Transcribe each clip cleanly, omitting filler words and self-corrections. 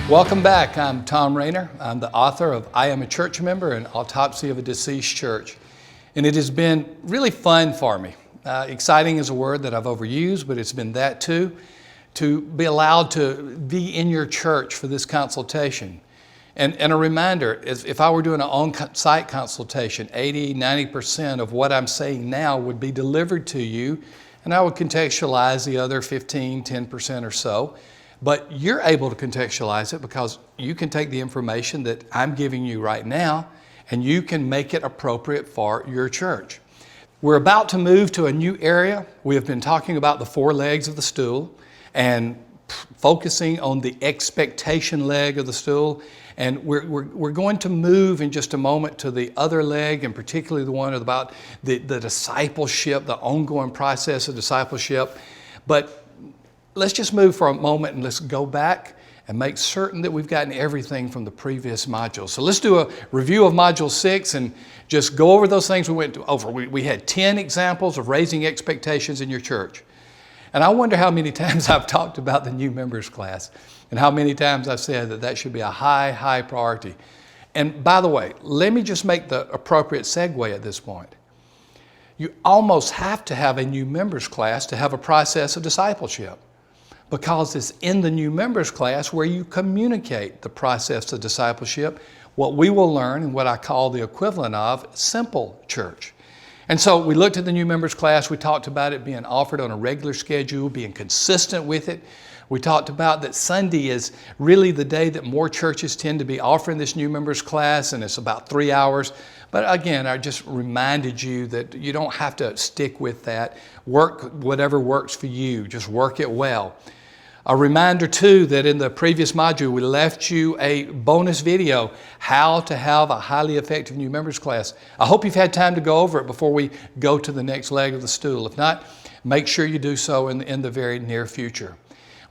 Welcome back. I'm Tom Rayner. I'm the author of I Am a Church Member, an Autopsy of a Deceased Church. And it has been really fun for me. Exciting is a word that I've overused, but it's been that too, to be allowed to be in your church for this consultation. And a reminder, if I were doing an on-site consultation, 80-90% of what I'm saying now would be delivered to you, and I would contextualize the other 15-10% or so. But you're able to contextualize it because you can take the information that I'm giving you right now and you can make it appropriate for your church. We're about to move to a new area. We have been talking about the four legs of the stool and focusing on the expectation leg of the stool. And we're going to move in just a moment to the other leg, and particularly the one about the discipleship, the ongoing process of discipleship. But let's just move for a moment and let's go back and make certain that we've gotten everything from the previous module. So let's do a review of Module 6 and just go over those things we went over. We had 10 examples of raising expectations in your church. And I wonder how many times I've talked about the new members class and how many times I've said that that should be a high priority. And by the way, let me just make the appropriate segue at this point. You almost have to have a new members class to have a process of discipleship, because it's in the new members class where you communicate the process of discipleship, what we will learn and what I call the equivalent of simple church. And so we looked at the new members class. We talked about it being offered on a regular schedule, being consistent with it. We talked about that Sunday is really the day that more churches tend to be offering this new members class, and it's about 3 hours. But again, I just reminded you that you don't have to stick with that. Work whatever works for you. Just work it well. A reminder too that in the previous module we left you a bonus video, how to have a highly effective new members class. I hope you've had time to go over it before we go to the next leg of the stool. If not, make sure you do so in the very near future.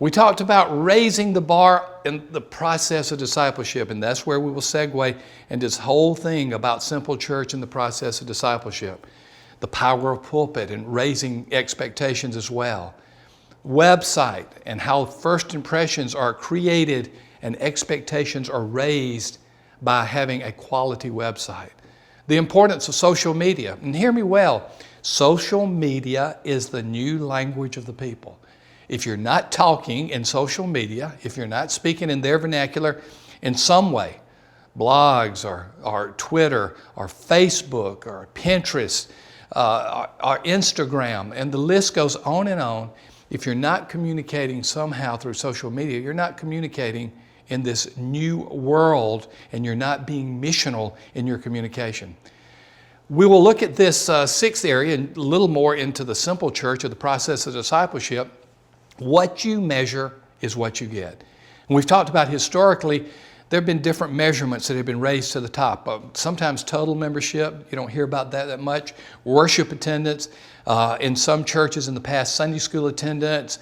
We talked about raising the bar in the process of discipleship, and that's where we will segue into this whole thing about simple church and the process of discipleship. The power of pulpit and raising expectations as well. Website and how first impressions are created and expectations are raised by having a quality website. The importance of social media. And hear me well, social media is the new language of the people. If you're not talking in social media, if you're not speaking in their vernacular in some way, blogs or Twitter or Facebook or Pinterest or Instagram, and the list goes on and on. If you're not communicating somehow through social media, you're not communicating in this new world, and you're not being missional in your communication. We will look at this sixth area and a little more into the simple church or the process of discipleship. What you measure is what you get. And we've talked about historically, there have been different measurements that have been raised to the top. Sometimes total membership, you don't hear about that much. Worship attendance, in some churches in the past, Sunday school attendance,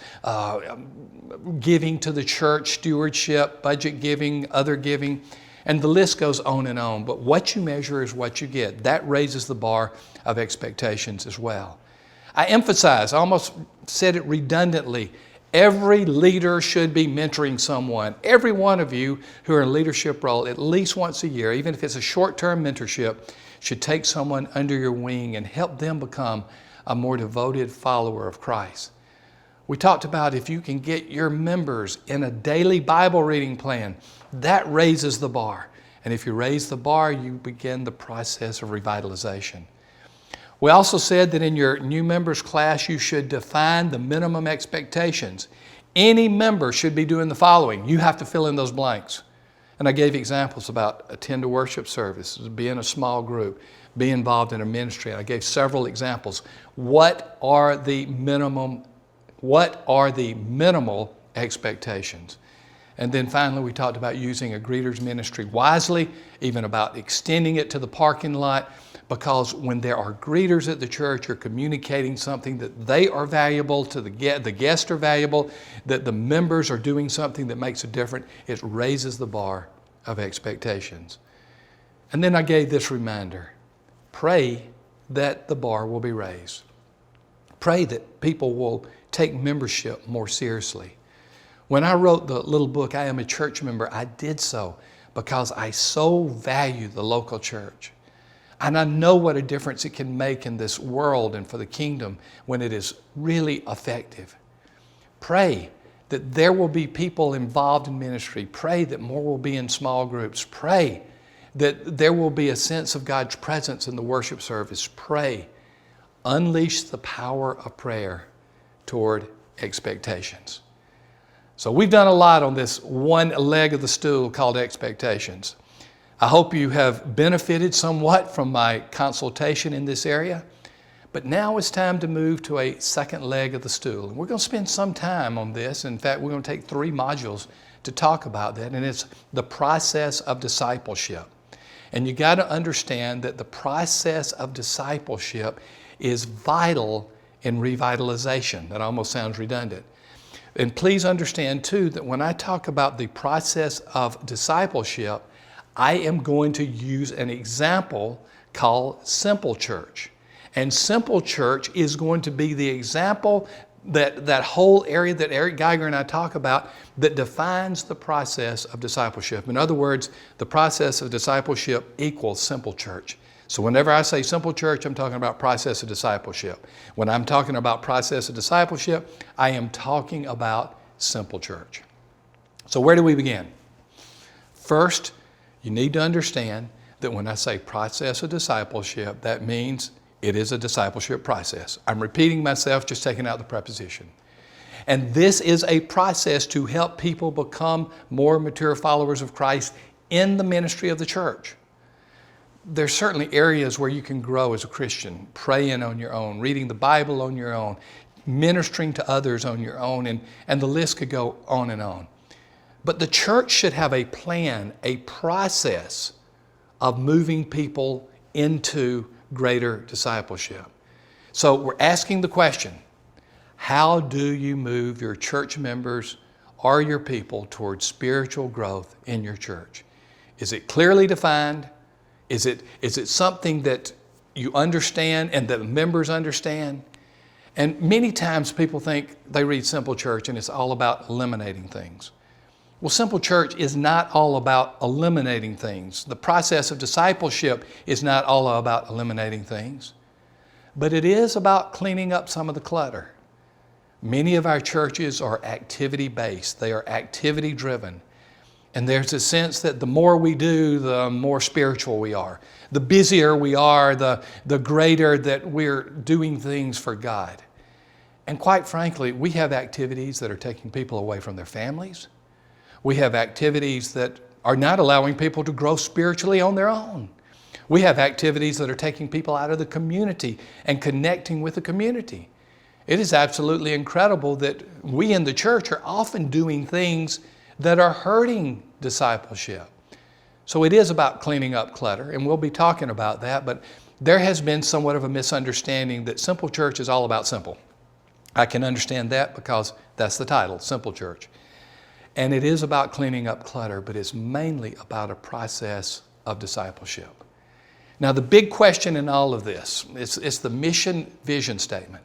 giving to the church, stewardship, budget giving, other giving, and the list goes on and on. But what you measure is what you get. That raises the bar of expectations as well. I emphasize, I almost said it redundantly, every leader should be mentoring someone. Every one of you who are in a leadership role at least once a year, even if it's a short-term mentorship, should take someone under your wing and help them become a more devoted follower of Christ. We talked about if you can get your members in a daily Bible reading plan, that raises the bar. And if you raise the bar, you begin the process of revitalization. We also said that in your new members class, you should define the minimum expectations. Any member should be doing the following. You have to fill in those blanks. And I gave examples about attend a worship service, be in a small group, be involved in a ministry. And I gave several examples. What are the minimal expectations? And then finally, we talked about using a greeters ministry wisely, even about extending it to the parking lot, because when there are greeters at the church, you're communicating something that they are valuable, to the guests are valuable, that the members are doing something that makes a difference. It raises the bar of expectations. And then I gave this reminder. Pray that the bar will be raised. Pray that people will take membership more seriously. When I wrote the little book, I Am a Church Member, I did so because I so value the local church. And I know what a difference it can make in this world and for the kingdom when it is really effective. Pray that there will be people involved in ministry. Pray that more will be in small groups. Pray that there will be a sense of God's presence in the worship service. Pray. Unleash the power of prayer toward expectations. So we've done a lot on this one leg of the stool called expectations. I hope you have benefited somewhat from my consultation in this area. But now it's time to move to a second leg of the stool. And we're going to spend some time on this. In fact, we're going to take 3 modules to talk about that. And it's the process of discipleship. And you got to understand that the process of discipleship is vital in revitalization. That almost sounds redundant. And please understand too that when I talk about the process of discipleship, I am going to use an example called Simple Church. And Simple Church is going to be the example that whole area that Eric Geiger and I talk about that defines the process of discipleship. In other words, the process of discipleship equals Simple Church. So whenever I say Simple Church, I'm talking about process of discipleship. When I'm talking about process of discipleship, I am talking about Simple Church. So where do we begin? First, you need to understand that when I say process of discipleship, that means it is a discipleship process. I'm repeating myself, just taking out the preposition. And this is a process to help people become more mature followers of Christ in the ministry of the church. There's certainly areas where you can grow as a Christian, praying on your own, reading the Bible on your own, ministering to others on your own, and the list could go on and on. But the church should have a plan, a process of moving people into greater discipleship. So we're asking the question, how do you move your church members or your people towards spiritual growth in your church? Is it clearly defined? Is it something that you understand and that members understand? And many times people think they read Simple Church and it's all about eliminating things. Well, Simple Church is not all about eliminating things. The process of discipleship is not all about eliminating things, but it is about cleaning up some of the clutter. Many of our churches are activity-based. They are activity-driven. And there's a sense that the more we do, the more spiritual we are. The busier we are, the greater that we're doing things for God. And quite frankly, we have activities that are taking people away from their families. We have activities that are not allowing people to grow spiritually on their own. We have activities that are taking people out of the community and connecting with the community. It is absolutely incredible that we in the church are often doing things that are hurting discipleship. So it is about cleaning up clutter, and we'll be talking about that, but there has been somewhat of a misunderstanding that Simple Church is all about simple. I can understand that because that's the title, Simple Church. And it is about cleaning up clutter, but it's mainly about a process of discipleship. Now, the big question in all of this, it's the mission vision statement.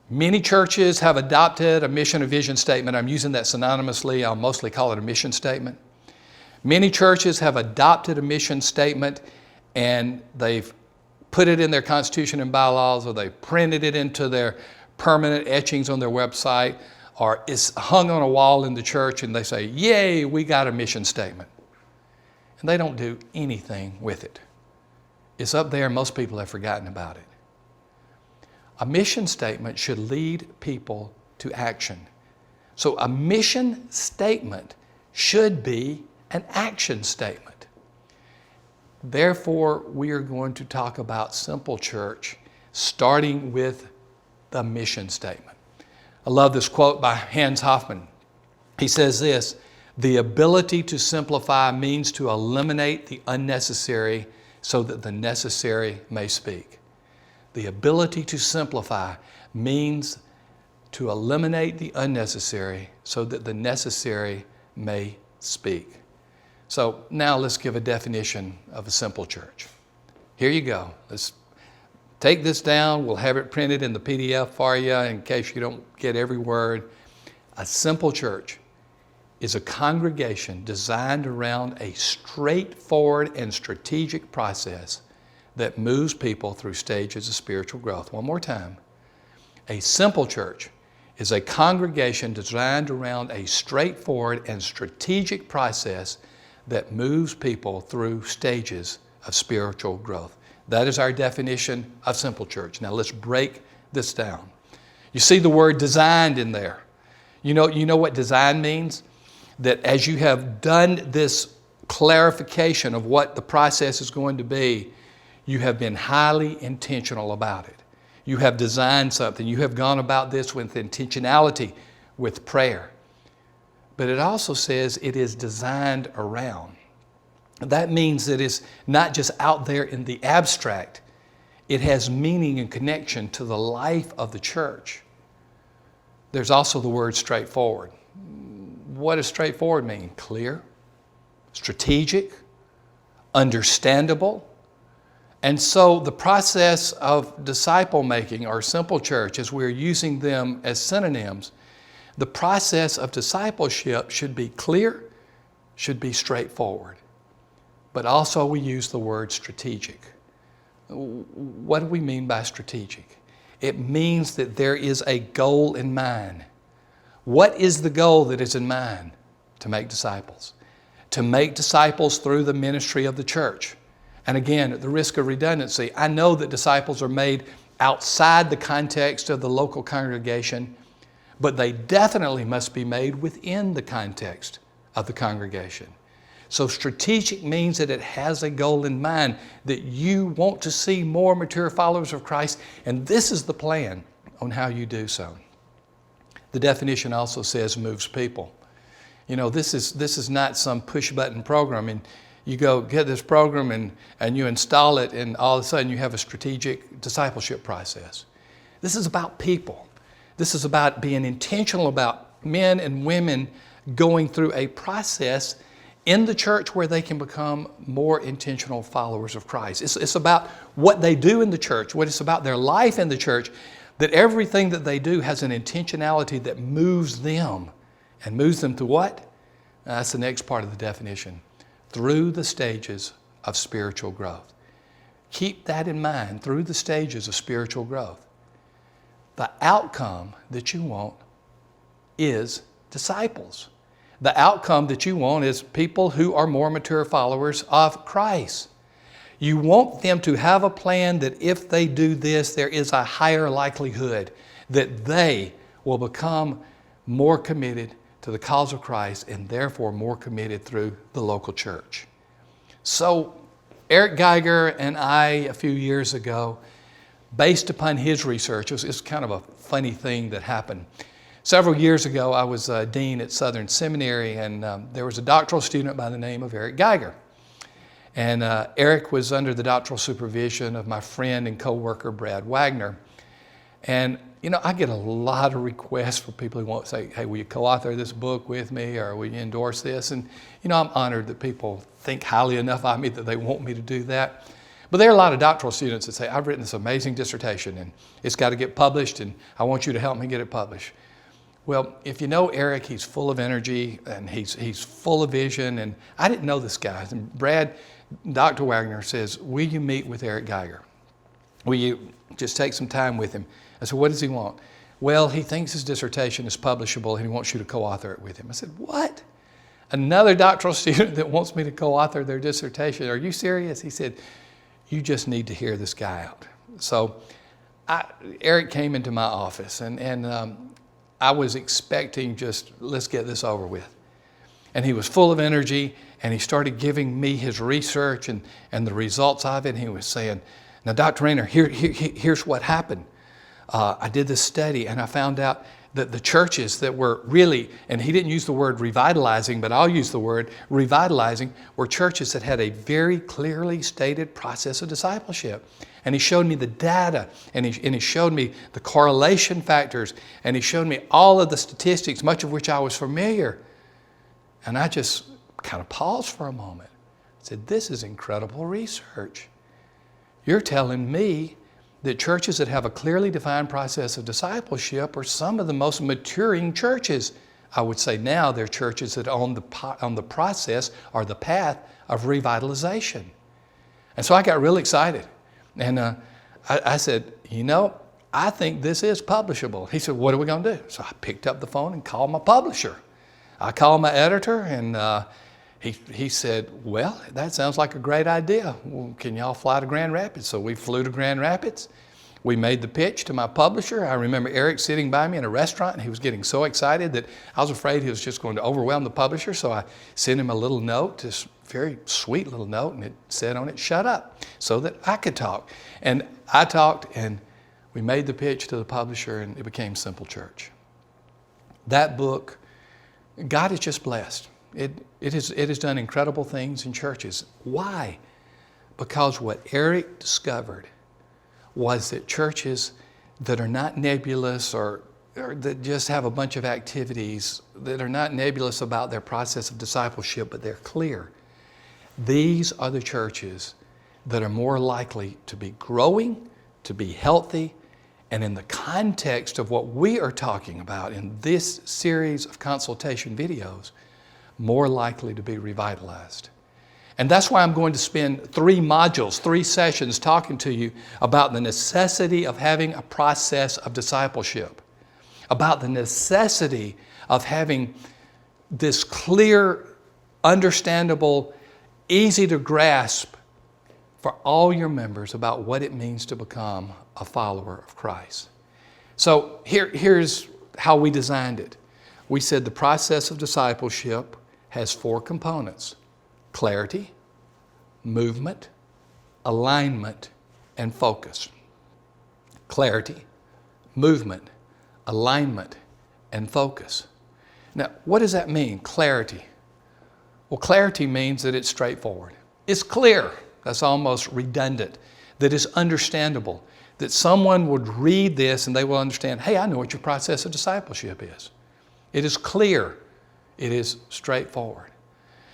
Many churches have adopted a mission or vision statement. I'm using that synonymously. I'll mostly call it a mission statement. Many churches have adopted a mission statement and they've put it in their constitution and bylaws, or they printed it into their permanent etchings on their website, or it's hung on a wall in the church and they say, yay, we got a mission statement. And they don't do anything with it. It's up there, most people have forgotten about it. A mission statement should lead people to action. So a mission statement should be an action statement. Therefore, we are going to talk about Simple Church, starting with the mission statement. I love this quote by Hans Hoffman. He says this, "The ability to simplify means to eliminate the unnecessary so that the necessary may speak." The ability to simplify means to eliminate the unnecessary so that the necessary may speak. So now let's give a definition of a simple church. Here you go. Let's take this down. We'll have it printed in the PDF for you in case you don't get every word. A simple church is a congregation designed around a straightforward and strategic process that moves people through stages of spiritual growth. One more time. A simple church is a congregation designed around a straightforward and strategic process that moves people through stages of spiritual growth. That is our definition of simple church. Now let's break this down. You see the word designed in there. You know what design means? That as you have done this clarification of what the process is going to be, you have been highly intentional about it. You have designed something. You have gone about this with intentionality, with prayer. But it also says it is designed around. That means that it's not just out there in the abstract. It has meaning and connection to the life of the church. There's also the word straightforward. What does straightforward mean? Clear, strategic, understandable. And so the process of disciple making or simple church, as we're using them as synonyms, the process of discipleship should be clear, should be straightforward. But also we use the word strategic. What do we mean by strategic? It means that there is a goal in mind. What is the goal that is in mind? To make disciples. To make disciples through the ministry of the church. And again, at the risk of redundancy, I know that disciples are made outside the context of the local congregation, but they definitely must be made within the context of the congregation. So strategic means that it has a goal in mind, that you want to see more mature followers of Christ, and this is the plan on how you do so. The definition also says moves people. You know, this is not some push-button program, and you go get this program and you install it, and all of a sudden you have a strategic discipleship process. This is about people. This is about being intentional about men and women going through a process in the church where they can become more intentional followers of Christ. It's about what they do in the church, what it's about their life in the church, that everything that they do has an intentionality that moves them. And moves them to what? That's the next part of the definition. Through the stages of spiritual growth. Keep that in mind, through the stages of spiritual growth. The outcome that you want is disciples. The outcome that you want is people who are more mature followers of Christ. You want them to have a plan that if they do this, there is a higher likelihood that they will become more committed to the cause of Christ and therefore more committed through the local church. So Eric Geiger and I, a few years ago, based upon his research, it's kind of a funny thing that happened. Several years ago, I was a dean at Southern Seminary, and there was a doctoral student by the name of Eric Geiger. And Eric was under the doctoral supervision of my friend and co-worker, Brad Wagner. And, you know, I get a lot of requests for people who want to say, hey, will you co-author this book with me, or will you endorse this? And, you know, I'm honored that people think highly enough of me that they want me to do that. But there are a lot of doctoral students that say, I've written this amazing dissertation, and it's got to get published, and I want you to help me get it published. Well, if you know Eric, he's full of energy, and he's full of vision, and I didn't know this guy. And Brad, Dr. Wagner says, will you meet with Eric Geiger? Will you just take some time with him? I said, what does he want? Well, he thinks his dissertation is publishable, and he wants you to co-author it with him. I said, what? Another doctoral student that wants me to co-author their dissertation? Are you serious? He said, you just need to hear this guy out. So Eric came into my office, and I was expecting just, let's get this over with. And he was full of energy, and he started giving me his research and the results of it. And he was saying, now, Dr. Rayner, here's what happened. I did this study, and I found out that the churches that were really, and he didn't use the word revitalizing, but I'll use the word revitalizing, were churches that had a very clearly stated process of discipleship. And he showed me the data, and he showed me the correlation factors, and he showed me all of the statistics, much of which I was familiar. And I just kind of paused for a moment. I said, this is incredible research. You're telling me that churches that have a clearly defined process of discipleship are some of the most maturing churches I would say now they're churches that are on the process or the path of revitalization. And so I got really excited. And I said, I think this is publishable. He said, what are we going to do? So I picked up the phone and called my publisher. I called my editor, and he said, well, that sounds like a great idea. Well, can y'all fly to Grand Rapids? So we flew to Grand Rapids. We made the pitch to my publisher. I remember Eric sitting by me in a restaurant, and he was getting so excited that I was afraid he was just going to overwhelm the publisher. So I sent him a little note, this very sweet little note, and it said on it, shut up, so that I could talk. And I talked, and we made the pitch to the publisher, and it became Simple Church. That book, God has just blessed. It has done incredible things in churches. Why? Because what Eric discovered was that churches that are not nebulous or that just have a bunch of activities that are not nebulous about their process of discipleship, but they're clear. These are the churches that are more likely to be growing, to be healthy, and in the context of what we are talking about in this series of consultation videos, more likely to be revitalized. And that's why I'm going to spend 3 modules, 3 sessions talking to you about the necessity of having a process of discipleship, about the necessity of having this clear, understandable, easy to grasp for all your members about what it means to become a follower of Christ. So here's how we designed it. We said the process of discipleship has 4 components: clarity, movement, alignment, and focus. Clarity, movement, alignment, and focus. Now, what does that mean, clarity? Well, clarity means that it's straightforward. It's clear. That's almost redundant. That it's understandable. That someone would read this and they will understand, hey, I know what your process of discipleship is. It is clear. It is straightforward.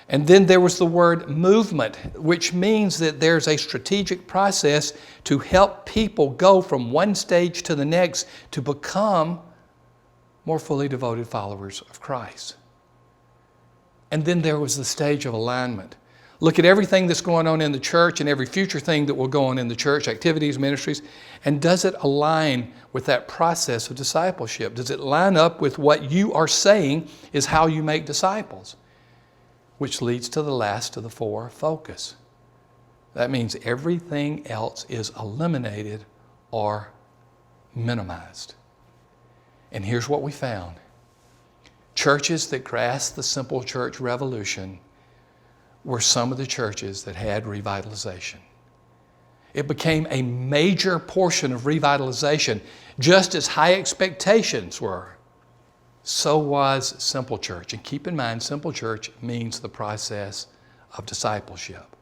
And then there was the word movement, which means that there's a strategic process to help people go from one stage to the next to become more fully devoted followers of Christ. And then there was the stage of alignment. Look at everything that's going on in the church and every future thing that will go on in the church, activities, ministries, and does it align with that process of discipleship? Does it line up with what you are saying is how you make disciples? Which leads to the last of the 4, focus. That means everything else is eliminated or minimized. And here's what we found. Churches that grasped the simple church revolution were some of the churches that had revitalization. It became a major portion of revitalization, just as high expectations were. So was Simple Church. And keep in mind, Simple Church means the process of discipleship.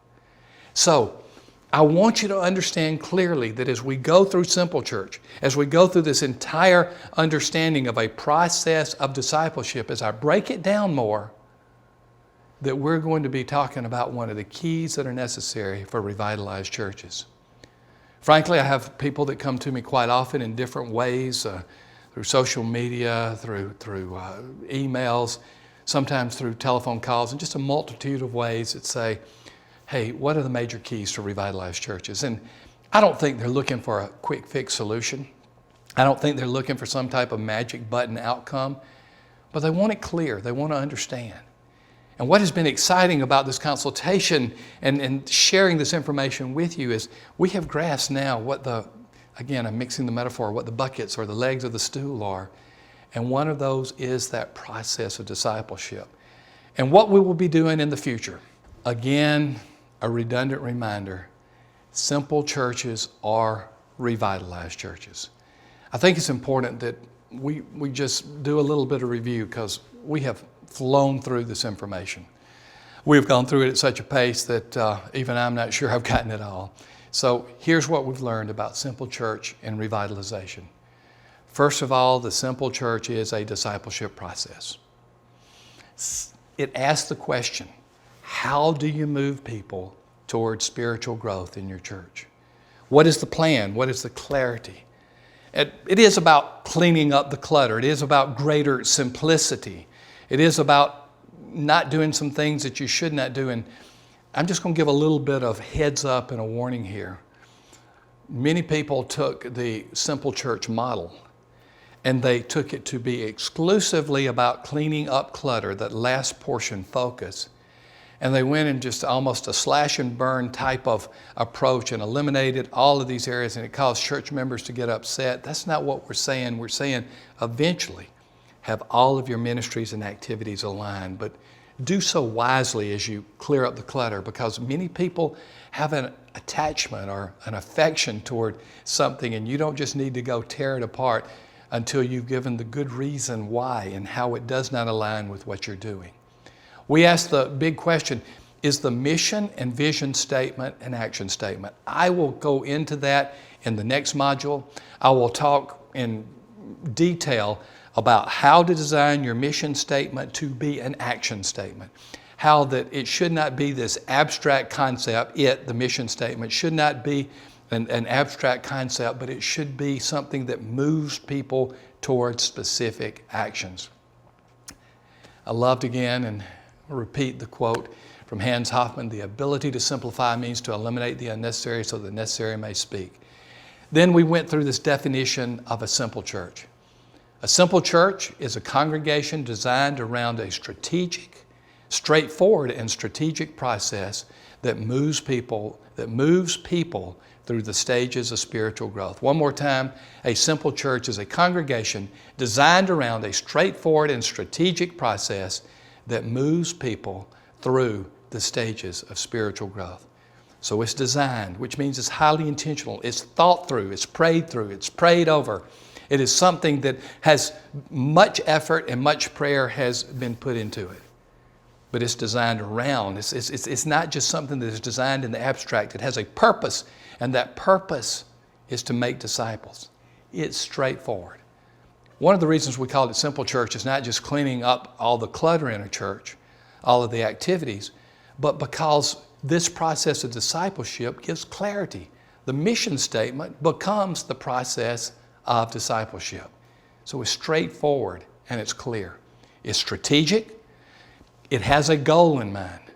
So, I want you to understand clearly that as we go through Simple Church, as we go through this entire understanding of a process of discipleship, as I break it down more, that we're going to be talking about one of the keys that are necessary for revitalized churches. Frankly, I have people that come to me quite often in different ways, through social media, through emails, sometimes through telephone calls, and just a multitude of ways that say, hey, what are the major keys to revitalized churches? And I don't think they're looking for a quick fix solution. I don't think they're looking for some type of magic button outcome, but they want it clear. They want to understand. And what has been exciting about this consultation and sharing this information with you is we have grasped now what again, I'm mixing the metaphor, what the buckets or the legs of the stool are. And one of those is that process of discipleship. And what we will be doing in the future, again, a redundant reminder, simple churches are revitalized churches. I think it's important that we just do a little bit of review because we have flown through this information. We've gone through it at such a pace that even I'm not sure I've gotten it all. So here's what we've learned about Simple Church and revitalization. First of all, the Simple Church is a discipleship process. It asks the question, how do you move people towards spiritual growth in your church? What is the plan? What is the clarity? It is about cleaning up the clutter. It is about greater simplicity. It is about not doing some things that you should not do. And I'm just going to give a little bit of heads up and a warning here. Many people took the simple church model and they took it to be exclusively about cleaning up clutter, that last portion focus. And they went in just almost a slash and burn type of approach and eliminated all of these areas, and it caused church members to get upset. That's not what we're saying. We're saying eventually have all of your ministries and activities aligned, but do so wisely as you clear up the clutter, because many people have an attachment or an affection toward something, and you don't just need to go tear it apart until you've given the good reason why and how it does not align with what you're doing. We ask the big question, is the mission and vision statement an action statement? I will go into that in the next module. I will talk in detail about how to design your mission statement to be an action statement. How that it should not be this abstract concept, the mission statement, should not be an abstract concept, but it should be something that moves people towards specific actions. I loved again and repeat the quote from Hans Hoffman, the ability to simplify means to eliminate the unnecessary so the necessary may speak. Then we went through this definition of a simple church. A simple church is a congregation designed around a strategic, straightforward and strategic process that moves people through the stages of spiritual growth. One more time, a simple church is a congregation designed around a straightforward and strategic process that moves people through the stages of spiritual growth. So it's designed, which means it's highly intentional. It's thought through, it's prayed over. It is something that has much effort and much prayer has been put into it. But it's designed around. It's not just something that is designed in the abstract. It has a purpose, and that purpose is to make disciples. It's straightforward. One of the reasons we call it simple church is not just cleaning up all the clutter in a church, all of the activities, but because this process of discipleship gives clarity. The mission statement becomes the process of discipleship. So it's straightforward and it's clear. It's strategic. It has a goal in mind.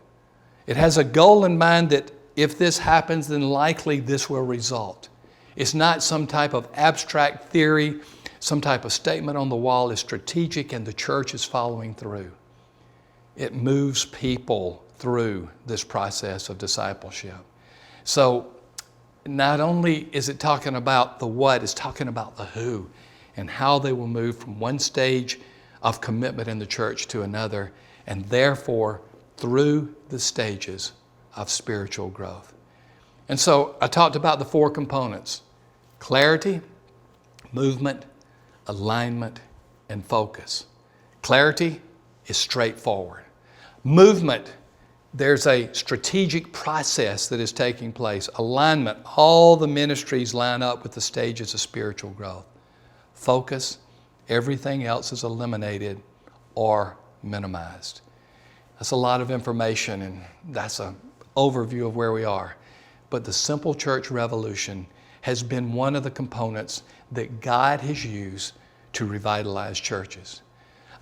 It has a goal in mind that if this happens, then likely this will result. It's not some type of abstract theory, some type of statement on the wall. Is strategic and the church is following through. It moves people through this process of discipleship. So not only is it talking about the what, it's talking about the who and how they will move from one stage of commitment in the church to another, and therefore through the stages of spiritual growth. And so I talked about the four components: clarity, movement, alignment, and focus. Clarity is straightforward. Movement, there's a strategic process that is taking place. Alignment, all the ministries line up with the stages of spiritual growth. Focus, everything else is eliminated or minimized. That's a lot of information, and that's an overview of where we are. But the simple church revolution has been one of the components that God has used to revitalize churches.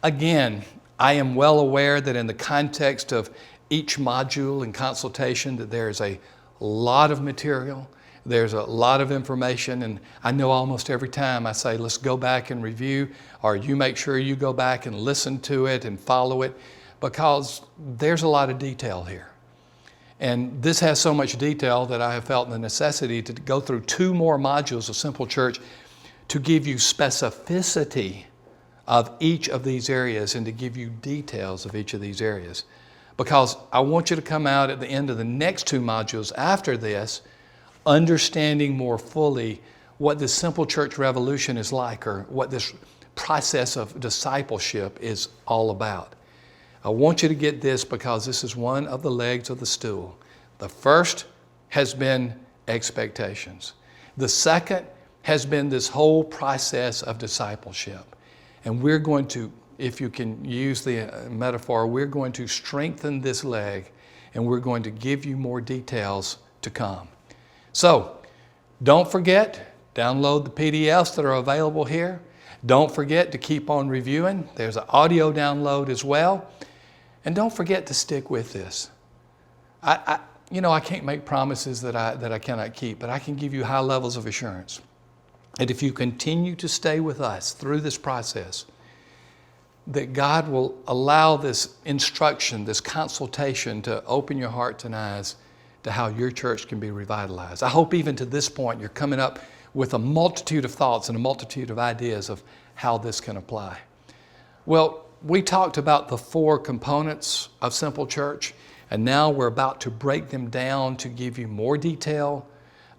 Again, I am well aware that in the context of each module and consultation that there's a lot of material, there's a lot of information, and I know almost every time I say, let's go back and review, or you make sure you go back and listen to it and follow it, because there's a lot of detail here. And this has so much detail that I have felt the necessity to go through 2 more modules of Simple Church to give you specificity of each of these areas and to give you details of each of these areas. Because I want you to come out at the end of the next 2 modules after this, understanding more fully what this Simple Church revolution is like, or what this process of discipleship is all about. I want you to get this because this is one of the legs of the stool. The first has been expectations. The second has been this whole process of discipleship. And we're going to, if you can use the metaphor, we're going to strengthen this leg, and we're going to give you more details to come. So don't forget, download the PDFs that are available here. Don't forget to keep on reviewing. There's an audio download as well. And don't forget to stick with this. I can't make promises that I cannot keep, but I can give you high levels of assurance. And if you continue to stay with us through this process, that God will allow this instruction, this consultation to open your heart and eyes to how your church can be revitalized. I hope even to this point you're coming up with a multitude of thoughts and a multitude of ideas of how this can apply. Well, we talked about the 4 components of Simple Church, and now we're about to break them down to give you more detail,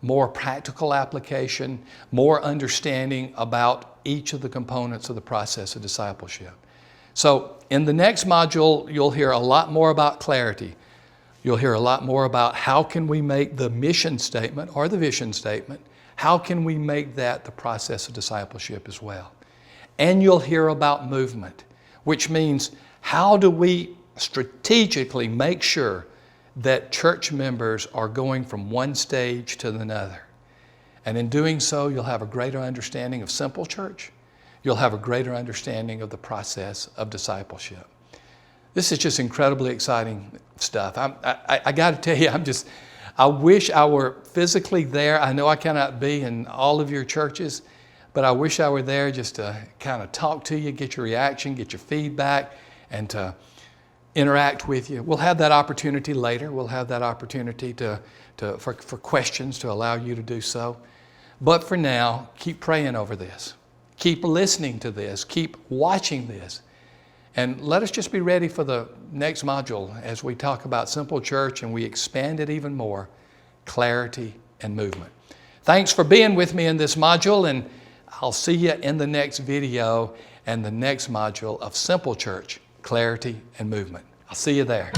more practical application, more understanding about each of the components of the process of discipleship. So in the next module, you'll hear a lot more about clarity. You'll hear a lot more about how can we make the mission statement or the vision statement, how can we make that the process of discipleship as well. And you'll hear about movement, which means how do we strategically make sure that church members are going from one stage to another. And in doing so, you'll have a greater understanding of Simple Church. You'll have a greater understanding of the process of discipleship. This is just incredibly exciting stuff. I got to tell you, I wish I were physically there. I know I cannot be in all of your churches, but I wish I were there just to kind of talk to you, get your reaction, get your feedback, and to interact with you. We'll have that opportunity later. We'll have that opportunity for questions to allow you to do so. But for now, keep praying over this. Keep listening to this. Keep watching this. And let us just be ready for the next module as we talk about Simple Church and we expand it even more, clarity and movement. Thanks for being with me in this module, and I'll see you in the next video and the next module of Simple Church, clarity and movement. I'll see you there.